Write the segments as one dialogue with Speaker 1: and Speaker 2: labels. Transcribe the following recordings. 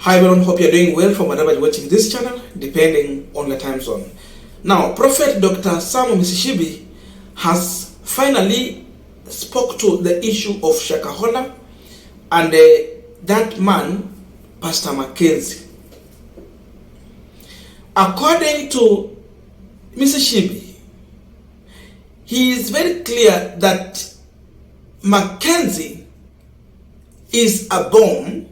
Speaker 1: Hi everyone, hope you're doing well from wherever you're watching this channel, depending on the time zone. Now, Prophet Dr. Samo Mtishiby has finally spoke to the issue of Shakahola and that man, Pastor Mackenzie. According to Mtishiby, he is very clear that Mackenzie is a bomb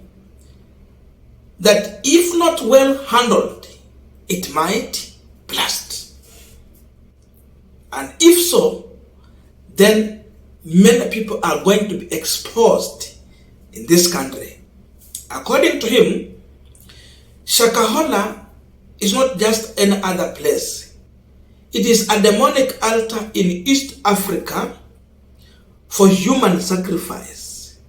Speaker 1: that if not well handled, it might blast. And if so, then many people are going to be exposed in this country. According to him, Shakahola is not just any other place. It is a demonic altar in East Africa for human sacrifice.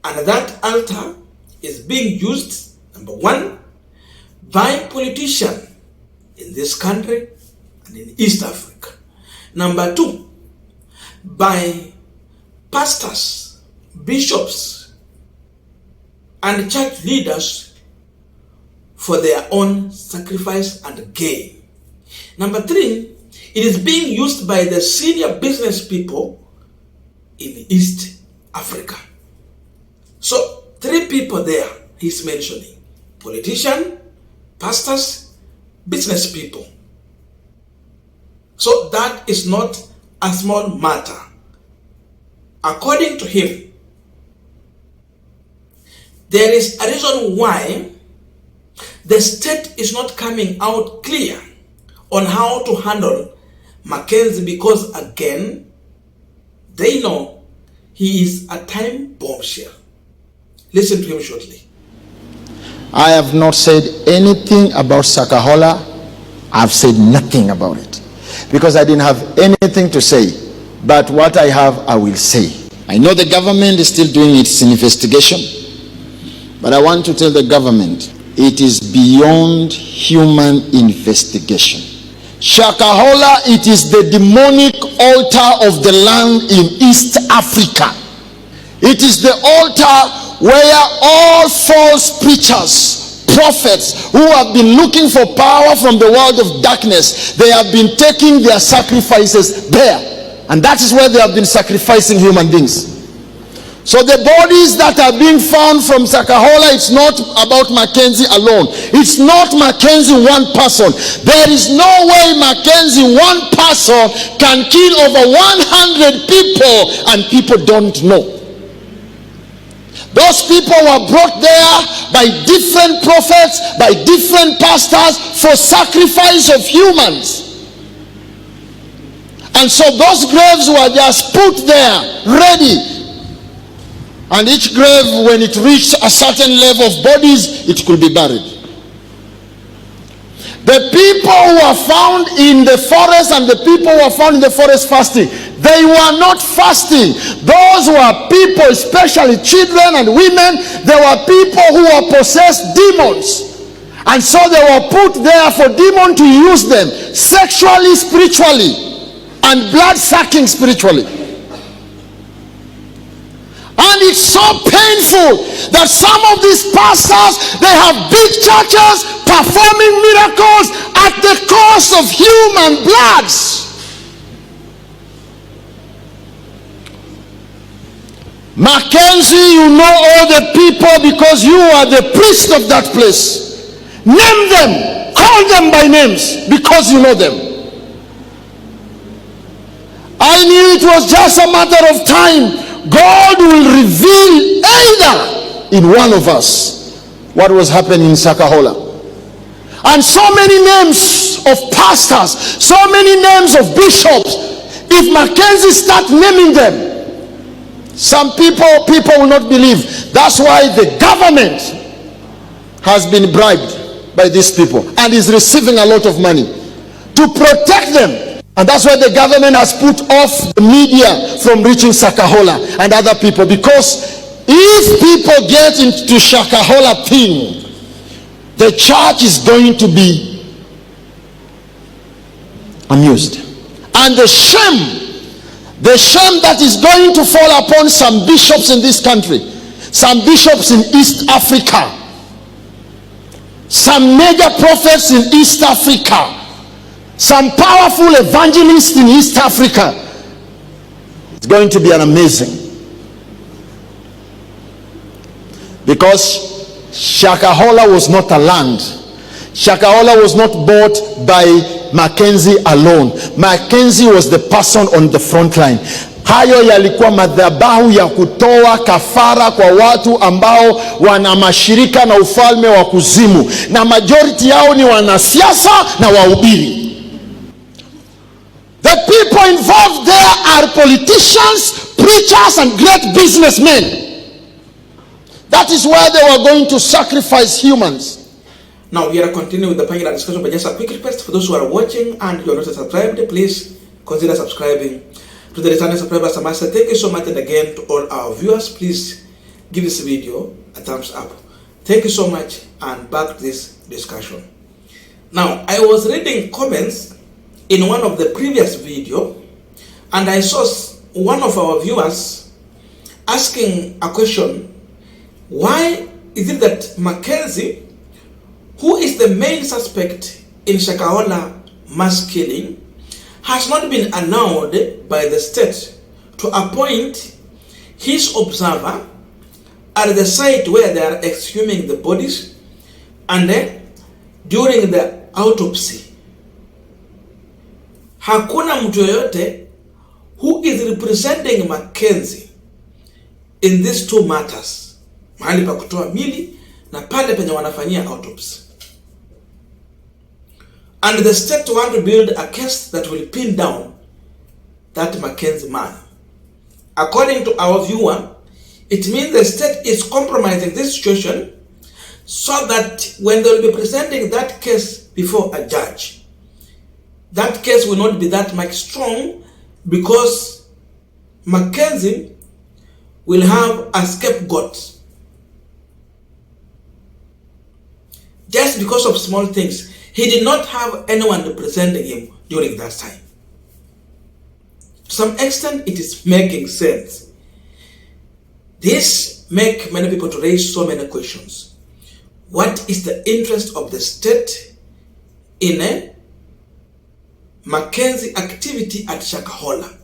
Speaker 1: And that altar is being used, number one, by politicians in this country and in East Africa. Number two, by pastors, bishops, and church leaders for their own sacrifice and gain. Number three, it is being used by the senior business people in East Africa. So, three people there he's mentioning: politicians, pastors, business people. So that is not a small matter. According to him, there is a reason why the state is not coming out clear on how to handle Mackenzie, because again, they know he is a time bombshell. Listen to him shortly.
Speaker 2: I have not said anything about Shakahola. I've said nothing about it because I didn't have anything to say. But what I have, I will say. I know the government is still doing its investigation, but I want to tell the government it is beyond human investigation. Shakahola, it is the demonic altar of the land in East Africa. It is the altar where all false preachers, prophets who have been looking for power from the world of darkness, they have been taking their sacrifices there. And that is where they have been sacrificing human beings. So the bodies that are being found from Shakahola, it's not about Mackenzie alone. It's not Mackenzie one person. There is no way Mackenzie one person can kill over 100 people and people don't know. Those people were brought there by different prophets, by different pastors for sacrifice of humans. And so those graves were just put there, ready. And each grave, when it reached a certain level of bodies, it could be buried. The people who are found in the forest and the people who are found in the forest fasting, they were not fasting. Those were people, especially children and women, they were people who were possessed demons. And so they were put there for demons to use them sexually, spiritually, and blood-sucking spiritually. And it's so painful that some of these pastors, they have big churches performing miracles at the cost of human bloods. Mackenzie, you know all the people because you are the priest of that place. Name them, call them by names because you know them. I knew it was just a matter of time. God will reveal either in one of us what was happening in Shakahola. And so many names of pastors, so many names of bishops. If Mackenzie start naming them, some people will not believe. That's why the government has been bribed by these people and is receiving a lot of money to protect them. And that's why the government has put off the media from reaching Shakahola and other people. Because if people get into Shakahola thing, the church is going to be amused. And the shame that is going to fall upon some bishops in this country, some bishops in East Africa, some major prophets in East Africa, some powerful evangelists in East Africa. It's going to be an amazing. Because Shakahola was not a land. Shakahola was not bought by Mackenzie alone. Mackenzie was the person on the front line. Hayo yalikuwa madhabahu ya kutoa kafara kwa watu ambao wana mashirika na ufalme wa kuzimu, na majority yao ni wanasiasa na wahubiri. The people involved there are politicians, preachers and great businessmen. That is where they were going to sacrifice humans.
Speaker 1: Now we are continuing with the Punchline discussion, but just a quick request for those who are watching and you are not subscribed, please consider subscribing. To the returning subscribers, I must say thank you so much, and again to all our viewers, please give this video a thumbs up. Thank you so much, and back to this discussion. Now, I was reading comments in one of the previous video, and I saw one of our viewers asking a question: why is it that Mackenzie, who is the main suspect in Shakahola mass killing, has not been allowed by the state to appoint his observer at the site where they are exhuming the bodies and during the autopsy? Hakuna mtu yoyote who is representing Mackenzie in these two matters, mahali pa kutoa mili na pale penye wanafanyia autopsy. And the state want to build a case that will pin down that Mackenzie man. According to our viewer, it means the state is compromising this situation so that when they will be presenting that case before a judge, that case will not be that much strong, because Mackenzie will have a scapegoat. Just because of small things. He did not have anyone representing him during that time. To some extent, it is making sense. This makes many people to raise so many questions. What is the interest of the state in a Mackenzie activity at Shakahola?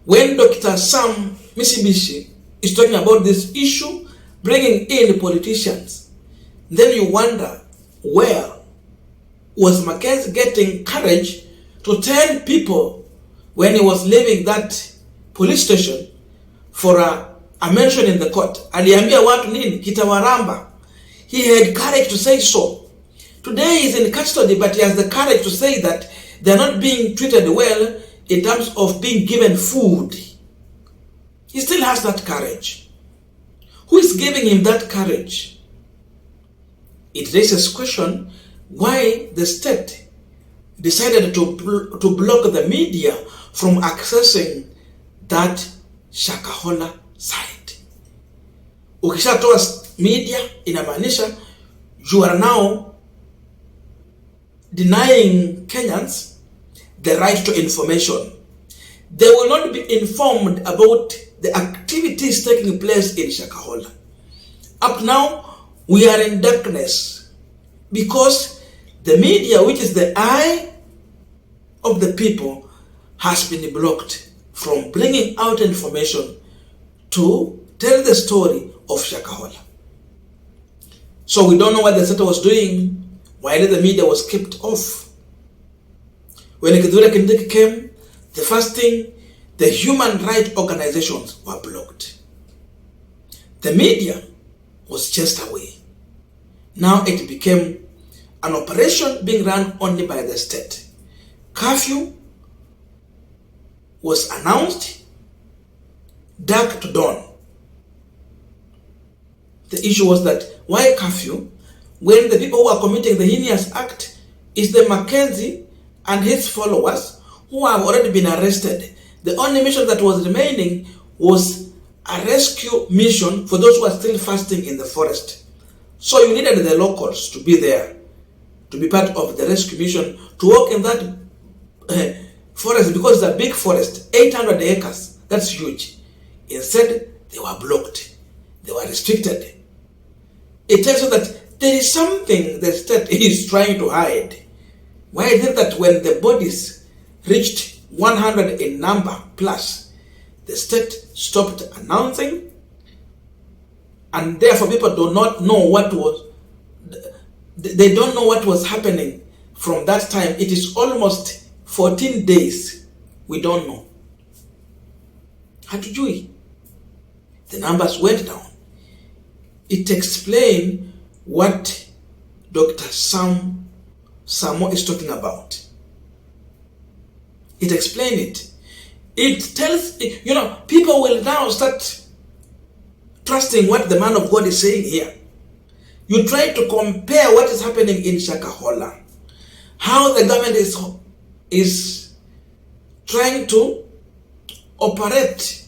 Speaker 1: When Dr. Sam Mtishiby is talking about this issue, bringing in politicians, then you wonder, where was Mackenzie getting courage to tell people when he was leaving that police station for a mention in the court? Aliambia watu nini? Kitawaramba. He had courage to say so. Today he is in custody, but he has the courage to say that they are not being treated well in terms of being given food. He still has that courage. Who is giving him that courage? It raises question why the state decided to block the media from accessing that Shakahola site. Ukishatoa media, inamaanisha you are now denying Kenyans the right to information. They will not be informed about the activities taking place in Shakahola. Up now, we are in darkness because the media, which is the eye of the people, has been blocked from bringing out information to tell the story of Shakahola. So we don't know what the state was doing while the media was kept off. When Kindiki came, the first thing, the human rights organizations were blocked. The media was chased away. Now it became an operation being run only by the state. Curfew was announced, dark to dawn. The issue was that why curfew when the people who are committing the heinous act is the Mackenzie and his followers who have already been arrested. The only mission that was remaining was a rescue mission for those who are still fasting in the forest. So you needed the locals to be there, to be part of the rescue mission, to walk in that forest, because it's a big forest, 800 acres, that's huge. Instead, they were blocked, they were restricted. it tells you that there is something the state is trying to hide. Why is it that when the bodies reached 100 in number plus, the state stopped announcing, and therefore people do not know what was, they don't know what was happening from that time. It is almost 14 days. We don't know. Hatujui. The numbers went down. It explains what Dr. Samo is talking about. It explains it. It tells, people will now start trusting what the man of God is saying here. You try to compare what is happening in Shakahola, how the government is trying to operate,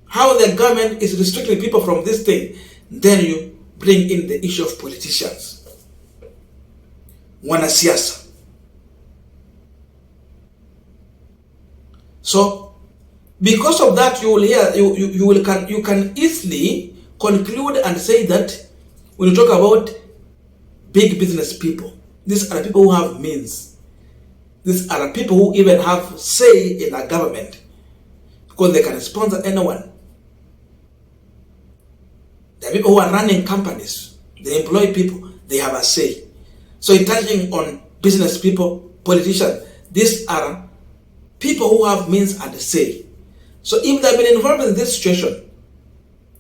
Speaker 1: how the government is restricting people from this thing. Then you bring in the issue of politicians, wanasiasa. So because of that, you will hear, you can easily conclude and say that when you talk about big business people, these are people who have means. These are people who even have say in a government, because they can sponsor anyone. There are people who are running companies. They employ people. They have a say. So it's touching on business people, politicians. These are people who have means and say. So if they've been involved in this situation,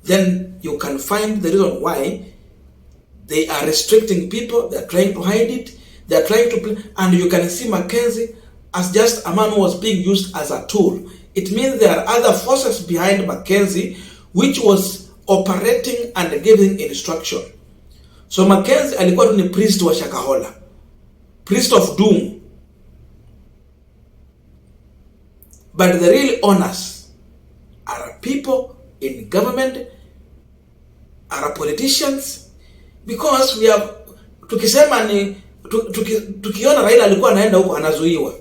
Speaker 1: then you can find the reason why they are restricting people. They are trying to hide it. They are trying to play. And you can see Mackenzie as just a man who was being used as a tool. It means there are other forces behind Mackenzie which was operating and giving instruction. So Mackenzie alikuwa ni priest wa Shakahola, priest of doom. But the real owners are people in government, are politicians, because we have, tukisema ni tukiona Raila alikuwa anaenda huko anazuiwa,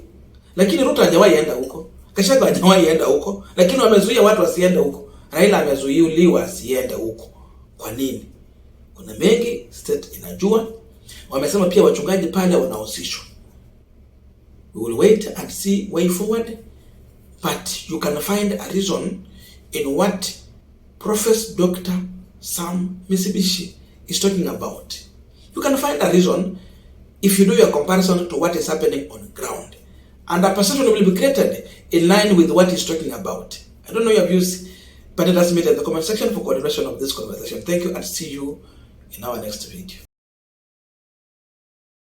Speaker 1: lakini Ruto hajawahi enda huko, Gachagua hajawahi enda huko, lakini wamezuia watu wasiende huko. Raila amezuiliwa asiende huko. Kwa nini? Kuna mengi state inajua. Wamesema pia wachungaji pale wanahusishwa. We will wait and see way forward, but you can find a reason in what Professor Dr. Sam Mtishiby is talking about. You can find a reason if you do your comparison to what is happening on ground, and a perception will be created in line with what he's talking about. I don't know your views, but let us meet in the comment section for continuation of this conversation. Thank you, and see you in our next video.